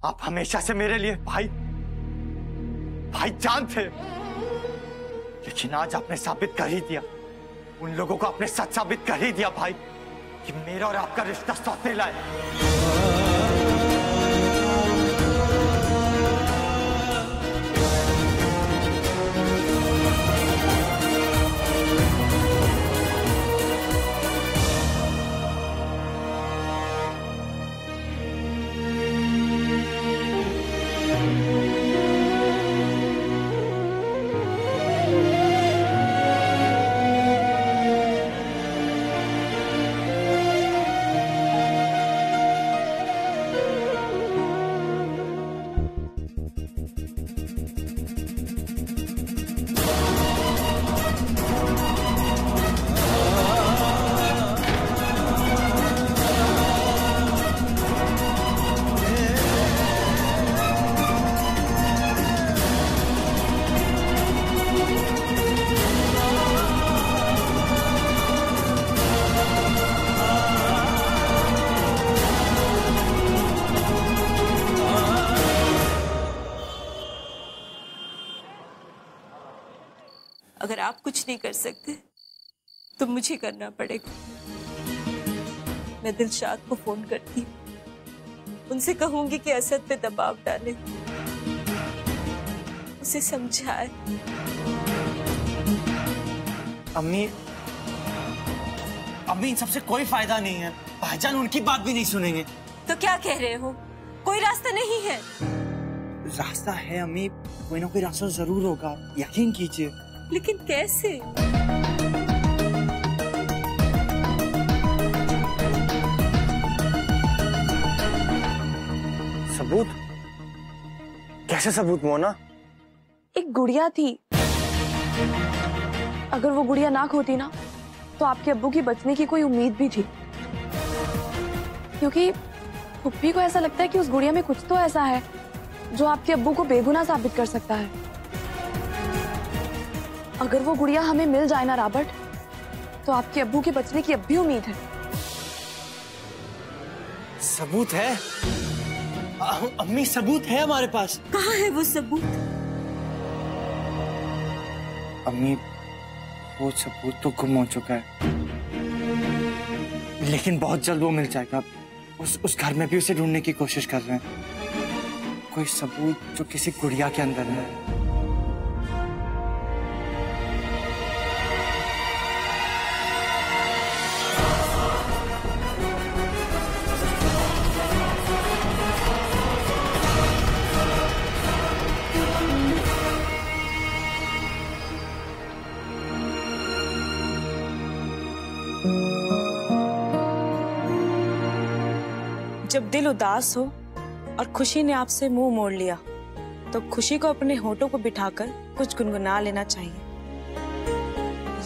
आप हमेशा से मेरे लिए भाईजान थे, लेकिन आज आपने साबित कर ही दिया, उन लोगों को आपने सच साबित कर ही दिया भाई, कि मेरा और आपका रिश्ता सौतेला है। अगर आप कुछ नहीं कर सकते तो मुझे करना पड़ेगा। मैं दिलशाद को फोन करती हूँ, उनसे कहूंगी कि असद पे दबाव डाले, उसे समझाए। अम्मी इन सबसे कोई फायदा नहीं है, भाईजान उनकी बात भी नहीं सुनेंगे। तो क्या कह रहे हो? कोई रास्ता नहीं है? रास्ता है अम्मी, कोई ना कोई रास्ता जरूर होगा, यकीन कीजिए। लेकिन कैसे? सबूत? कैसे सबूत मोना? एक गुड़िया थी, अगर वो गुड़िया ना होती ना तो आपके अब्बू की बचने की कोई उम्मीद भी थी, क्योंकि पुप्पी को ऐसा लगता है कि उस गुड़िया में कुछ तो ऐसा है जो आपके अब्बू को बेगुनाह साबित कर सकता है। अगर वो गुड़िया हमें मिल जाए ना रॉबर्ट, तो आपके अब्बू के बचने की अब भी उम्मीद है। सबूत है अम्मी, सबूत है हमारे पास। कहाँ है वो सबूत? अम्मी वो सबूत तो गुम हो चुका है, लेकिन बहुत जल्द वो मिल जाएगा। उस घर में भी उसे ढूंढने की कोशिश कर रहे हैं, कोई सबूत जो किसी गुड़िया के अंदर है। जब दिल उदास हो और खुशी ने आपसे मुंह मोड़ लिया, तो खुशी को अपने होठों पर बिठाकर कुछ गुनगुना लेना चाहिए।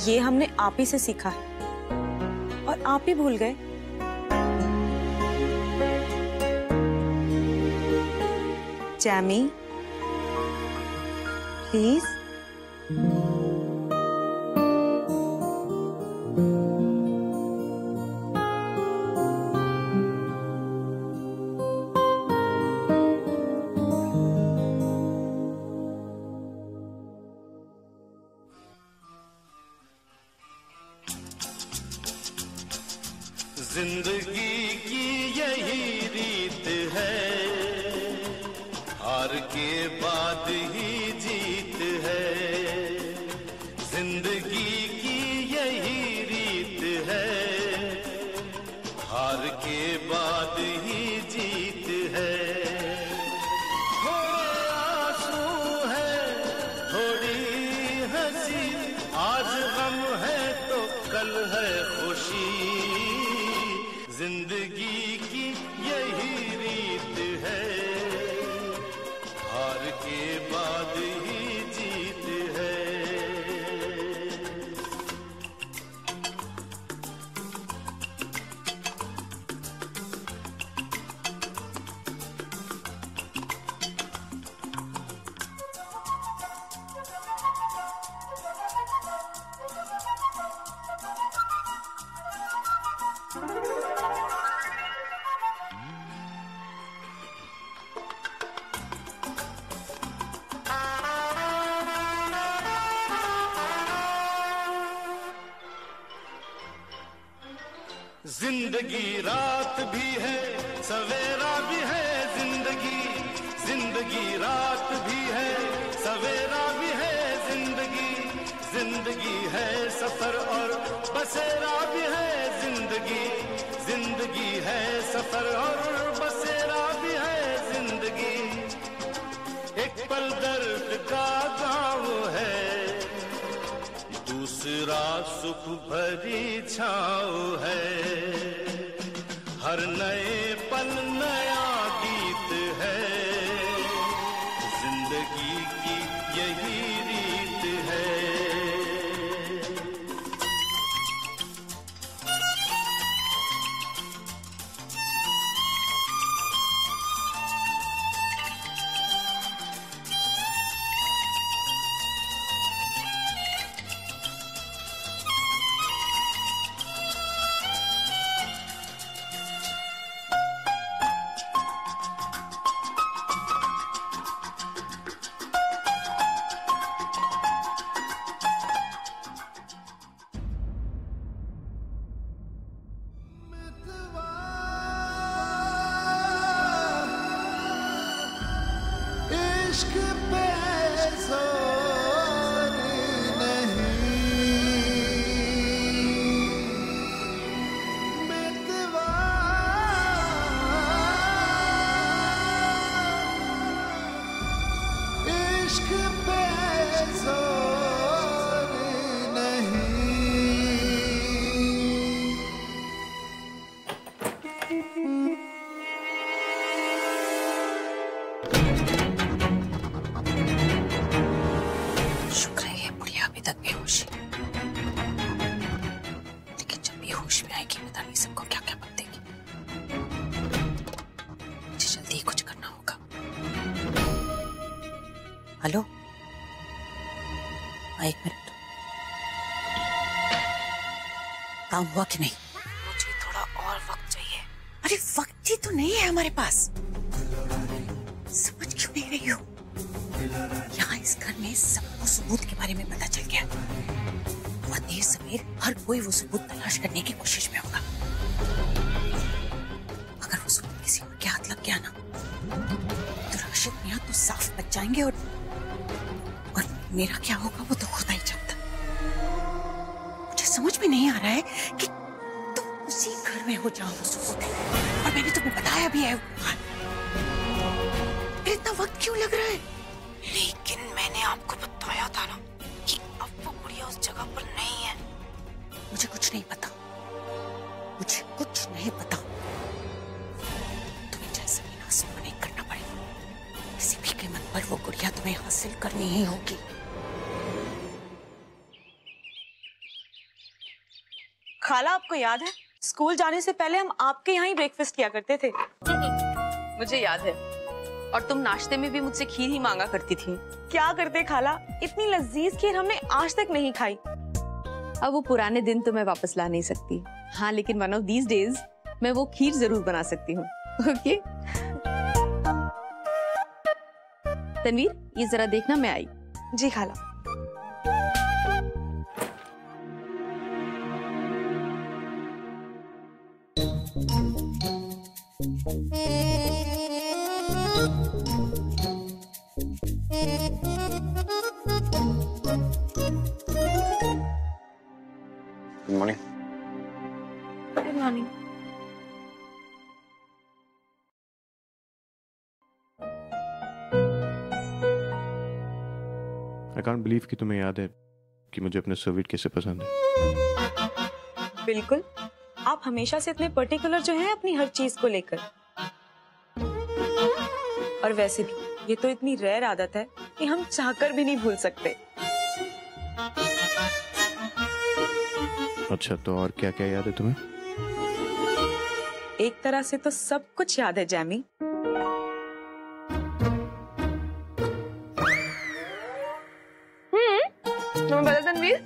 ये हमने आप ही से सीखा है और आप ही भूल गए। Jamie please. जिंदगी की यही रीत है, हार के बाद ही जीत है। जिंदगी की यही रीत है, हार के बाद ही जीत है। थोड़े आंसू है, थोड़ी हंसी, आज गम है तो कल है खुशी। जिंदगी की यही रीत है, हार के बाद ही जीत है। जिंदगी रात भी है सवेरा भी है, जिंदगी जिंदगी रात भी है सवेरा भी है, जिंदगी जिंदगी है सफर और बसेरा भी है, जिंदगी जिंदगी है सफर और बसेरा भी है, जिंदगी एक पल दर्द का गाँव है, दूसरा सुख भरी छाँव है, हर नए पल नया गीत है, जिंदगी की यही रीत है। शुक्र है ये बुढ़िया अभी तक बेहोश है, लेकिन जब बेहोश में आएगी पता नहीं सबको क्या क्या बतेगी। मुझे जल्दी कुछ करना होगा। हेलो, एक मिनट, काम हुआ कि नहीं? मुझे थोड़ा और वक्त चाहिए। अरे वक्त ही तो नहीं है हमारे पास, समझ क्यों नहीं रही हो? यहाँ इस घर में सबको सबूत के बारे में पता चल गया, और देर सवेर हर कोई वो सबूत तलाश करने की कोशिश में होगा। अगर वो सबूत किसी और के हाथ लग गया ना, तो राशिद मियां तो साफ बच जाएंगे, और मेरा क्या होगा वो तो खुदा ही जानता। मुझे समझ में नहीं आ रहा है कि तुम उसी घर में हो जहाँ वो सबूत है, और मैंने तुम्हें बताया भी है। इतना वक्त क्यों लग रहा है? लेकिन मैंने आपको बताया था ना कि अब वो गुड़िया उस जगह पर नहीं है। मुझे कुछ नहीं पता, मुझे कुछ नहीं पता। तुम्हें जैसा भी आसमान नहीं करना पड़ेगा, किसी भी कीमत पर वो गुड़िया तुम्हें हासिल करनी ही होगी। खाला, आपको याद है स्कूल जाने से पहले हम आपके यहाँ ही ब्रेकफास्ट किया करते थे। मुझे याद है, और तुम नाश्ते में भी मुझसे खीर ही मांगा करती थी। क्या करते खाला, इतनी लजीज खीर हमने आज तक नहीं खाई। अब वो पुराने दिन तो मैं वापस ला नहीं सकती, हाँ, लेकिन वन ऑफ दीज डेज मैं वो खीर जरूर बना सकती हूँ। ओके तनवीर, ये जरा देखना, मैं आई। जी खाला। Good morning. Good morning. I can't believe कि तुम्हें याद है कि मुझे अपने सर्विट कैसे पसंद है। बिल्कुल, आप हमेशा से इतने पर्टिकुलर जो हैं अपनी हर चीज को लेकर। और वैसे भी ये तो इतनी रेयर आदत है कि हम चाहकर भी नहीं भूल सकते। अच्छा, तो और क्या क्या याद है तुम्हें? एक तरह से तो सब कुछ याद है जैमी। तुम्हें पता तनवीर,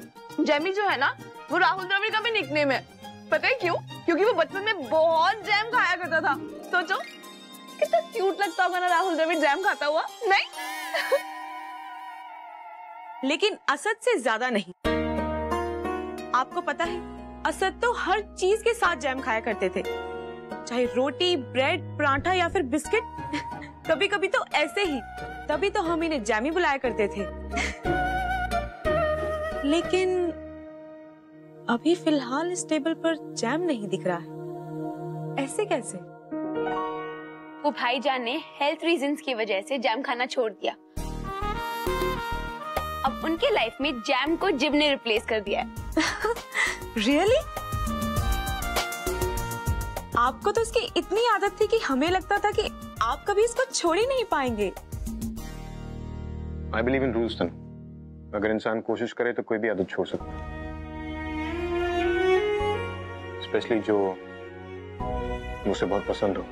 जैमी जो है ना वो राहुल द्रविड़ का भी निकनेम है। पता है क्यों? क्योंकि वो बचपन में बहुत जैम खाया करता था। सोचो कितना क्यूट लगता होगा ना राहुल द्रविड़ जैम खाता हुआ, नहीं? लेकिन असद से ज्यादा नहीं। आपको पता है असद तो हर चीज के साथ जैम खाया करते थे, चाहे रोटी, ब्रेड, पराठा या फिर बिस्किट। कभी कभी तो ऐसे ही, तभी तो हम इन्हें जैमी बुलाया करते थे। लेकिन अभी फिलहाल इस टेबल पर जैम नहीं दिख रहा है, ऐसे कैसे? वो भाईजान ने हेल्थ रीजंस की वजह से जैम खाना छोड़ दिया। अब उनके लाइफ में जैम को जिम ने रिप्लेस कर दिया है। रियली? आपको तो इसकी इतनी आदत थी कि हमें लगता था कि आप कभी इसको छोड़ ही नहीं पाएंगे। I believe in rules then. अगर इंसान कोशिश करे तो कोई भी आदत छोड़ सकता है, स्पेशली जो मुझसे बहुत पसंद हो,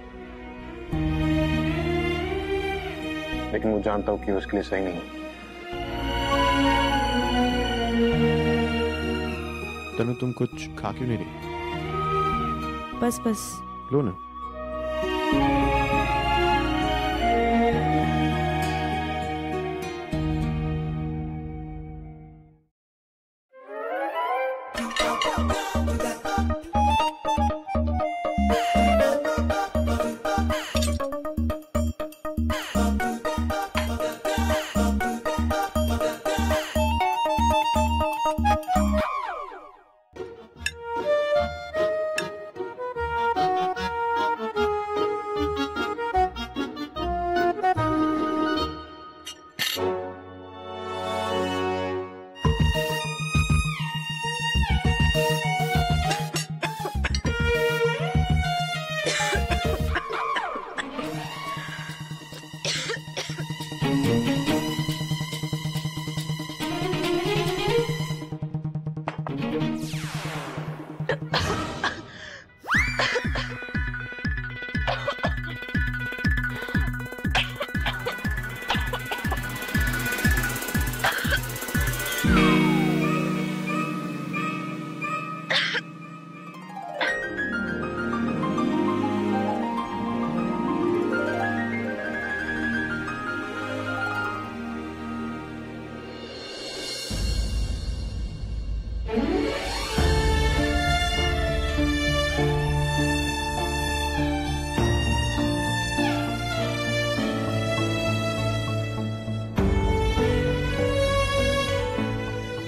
लेकिन वो जानता हूँ कि उसके लिए सही नहीं है। तनु, तुम कुछ खा क्यों नहीं रही? बस लो ना।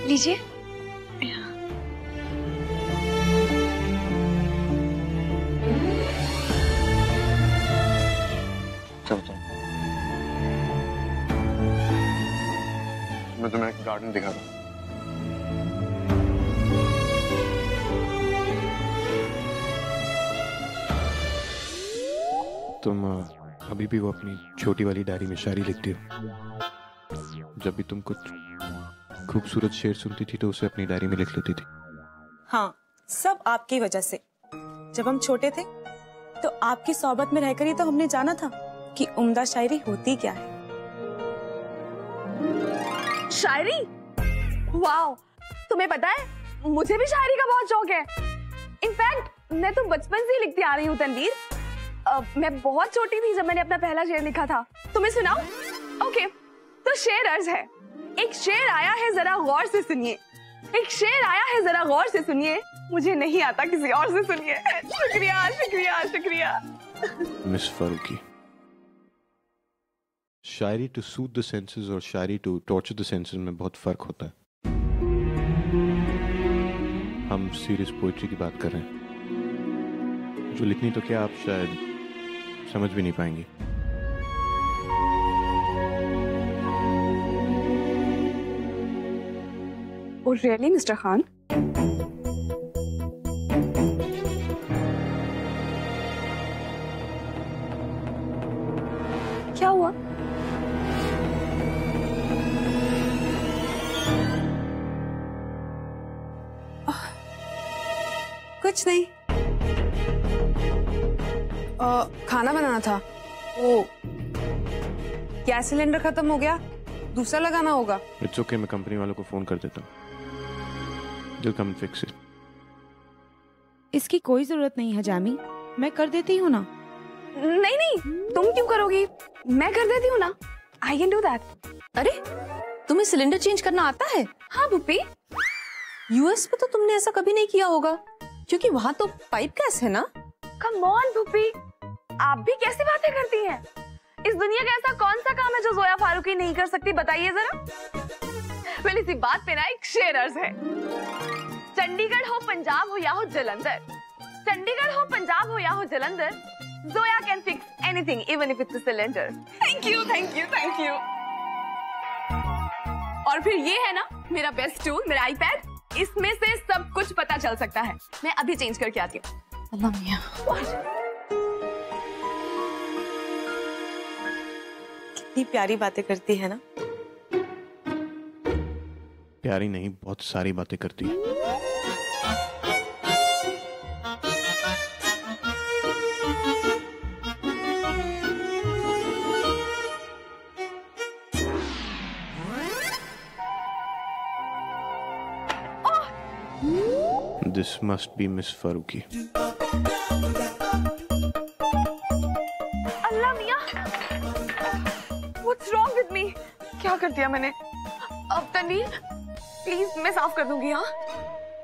लीजिए। मैं तुम्हें एक गार्डन दिखा दूं। तुम अभी भी वो अपनी छोटी वाली डायरी में शायरी लिखती हो। जब भी तुम कुछ खूबसूरत शेर सुनती थी तो उसे अपनी डायरी में लिख लेती थी। हाँ, सब आपकी वजह से। जब हम छोटे थे तो आपकी सोहबत में रहकर ही तो हमने जाना था कि उम्दा शायरी होती क्या है। शायरी? वाओ, तुम्हें पता है मुझे भी शायरी का बहुत शौक है। इनफैक्ट मैं तो बचपन से ही लिखती आ रही हूँ तनवीर। मैं बहुत छोटी थी जब मैंने अपना पहला शेर लिखा था। तुम्हें सुनाऊं? ओके, तो शेर अर्ज है। एक शेर आया है जरा गौर से सुनिए, एक शेर आया है जरा गौर से सुनिए, मुझे नहीं आता किसी और से सुनिए। शुक्रिया शुक्रिया शुक्रिया। Miss Farooqui, shayari to soothe the senses और shayari to torture the senses में बहुत फर्क होता है। हम सीरियस पोइट्री की बात कर रहे हैं, जो लिखनी तो क्या आप शायद समझ भी नहीं पाएंगे। Oh, really, Mr. Khan? क्या हुआ? कुछ नहीं। खाना बनाना था। वो गैस सिलेंडर खत्म हो गया, दूसरा लगाना होगा। इट्स ओके, मैं कंपनी वालों को फोन कर देता हूँ। They'll come and fix it. इसकी कोई जरूरत नहीं है जामी, मैं कर देती हूँ ना। नहीं नहीं, तुम क्यों करोगी? मैं कर देती हूँ ना। I can do that. अरे, तुम्हें सिलेंडर चेंज करना आता है? हाँ पुप्पी, यूएस पे तो तुमने ऐसा कभी नहीं किया होगा, क्योंकि वहां तो पाइप गैस है ना। कम ऑन भूपी, आप भी कैसी बातें करती हैं? इस दुनिया का ऐसा कौन सा काम है जो जोया फारूकी नहीं कर सकती, बताइए जरा। वेल, इसी बात पे ना एक शेर अर्ज है। चंडीगढ़ हो, पंजाब हो या हो जलंधर, चंडीगढ़ हो, पंजाब हो या हो Jalandhar, Zoya can fix anything even if it's a cylinder. Thank you, thank you, thank you. और फिर ये है ना मेरा बेस्ट टूल, मेरा आईपैड, इसमें से सब कुछ पता चल सकता है। मैं अभी चेंज करके आती हूँ। अल्लाह मियां, कितनी प्यारी बातें करती है ना। प्यारी नहीं, बहुत सारी बातें करती है। This must be Miss Faruqi. Allah Miyan, What's wrong with me? क्या कर दिया मैंने? अब तनवीर, प्लीज मैं साफ कर दूंगी। हाँ,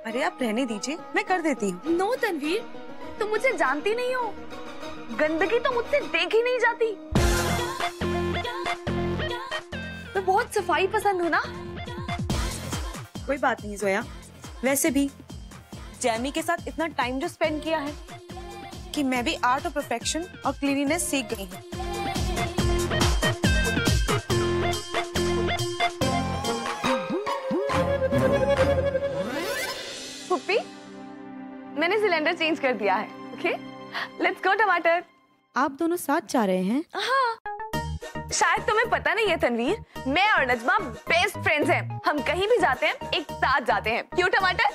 अरे आप रहने दीजिए, मैं कर देती हूँ। नो तनवीर, तुम मुझे जानती नहीं हो, गंदगी तो मुझसे देखी नहीं जाती। मैं बहुत सफाई पसंद हूँ ना। कोई बात नहीं जोया, वैसे भी जैमी के साथ इतना टाइम जो स्पेंड किया है कि मैं भी आर्ट ऑफ परफेक्शन और क्लीनिनेस सीख गई हूँ। पुप्पी, मैंने सिलेंडर चेंज कर दिया है। ओके, लेट्स गो टमाटर। आप दोनों साथ जा रहे हैं? हाँ, शायद तुम्हें पता नहीं है तनवीर, मैं और नजमा बेस्ट फ्रेंड्स हैं। हम कहीं भी जाते हैं एक साथ जाते हैं। क्यों टमाटर?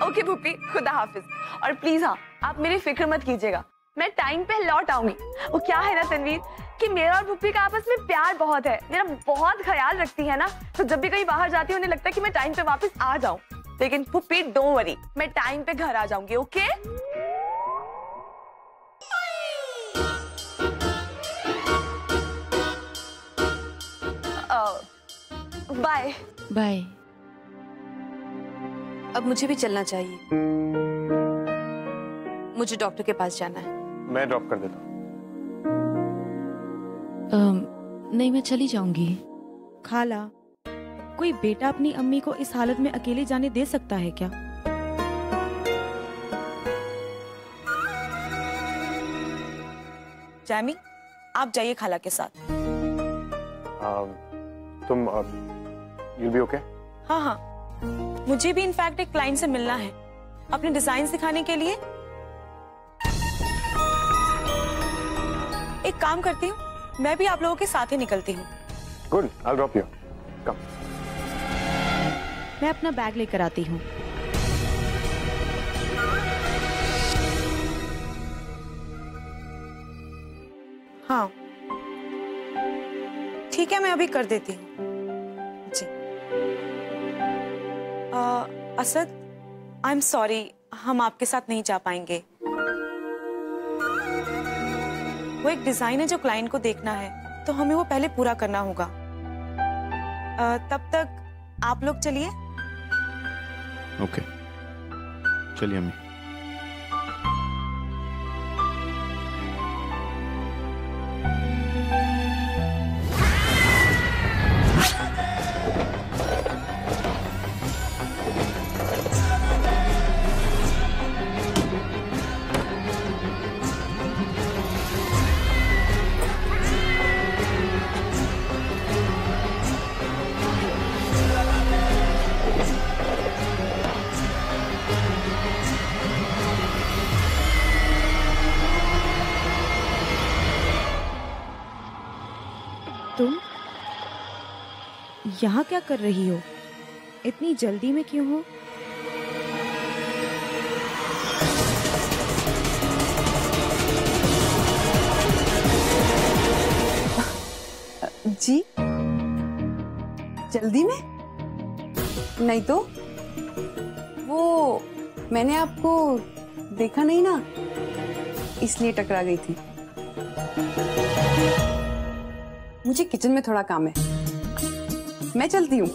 ओके पुप्पी, खुदा हाफिज। और प्लीज हाँ, आप मेरी फिक्र मत कीजिएगा, मैं टाइम पे लौट आऊंगी। वो क्या है ना तनवीर कि मेरा और पुप्पी का आपस में प्यार बहुत है, मेरा बहुत ख्याल रखती है ना, तो जब भी कहीं बाहर जाती हूँ उन्हें लगता है कि मैं टाइम पे वापस आ जाऊं। लेकिन पुप्पी डोंट वरी, मैं टाइम पे घर आ जाऊंगी। Okay, bye bye. अब मुझे भी चलना चाहिए, मुझे डॉक्टर के पास जाना है। मैं ड्रॉप कर देता हूँ। नहीं, मैं चली जाऊंगी। खाला, कोई बेटा अपनी अम्मी को इस हालत में अकेले जाने दे सकता है क्या? जैमी, आप जाइए खाला के साथ। तुम you'll be okay? हाँ हाँ, मुझे भी इनफैक्ट एक क्लाइंट से मिलना है अपने डिजाइन दिखाने के लिए। एक काम करती हूँ, मैं भी आप लोगों के साथ ही निकलती हूँ। Good, I'll drop you. Come. मैं अपना बैग लेकर आती हूँ। हाँ ठीक है, मैं अभी कर देती हूँ जी। असद, आई एम सॉरी, हम आपके साथ नहीं जा पाएंगे। वो एक डिजाइन है जो क्लाइंट को देखना है, तो हमें वो पहले पूरा करना होगा। तब तक आप लोग चलिए। ओके, चलिए अम्मी। तुम यहाँ क्या कर रही हो? इतनी जल्दी में क्यों हो? जी, जल्दी में? नहीं तो वो मैंने आपको देखा नहीं ना, इसलिए टकरा गई थी। मुझे किचन में थोड़ा काम है, मैं चलती हूँ।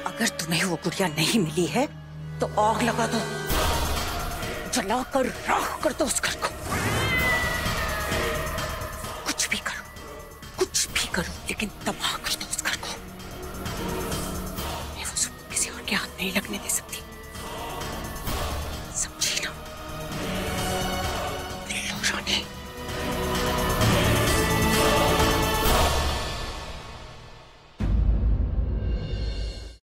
अगर तुम्हें वो गुड़िया नहीं मिली है तो आग लगा दो, जला कर राख कर दो उस घर को।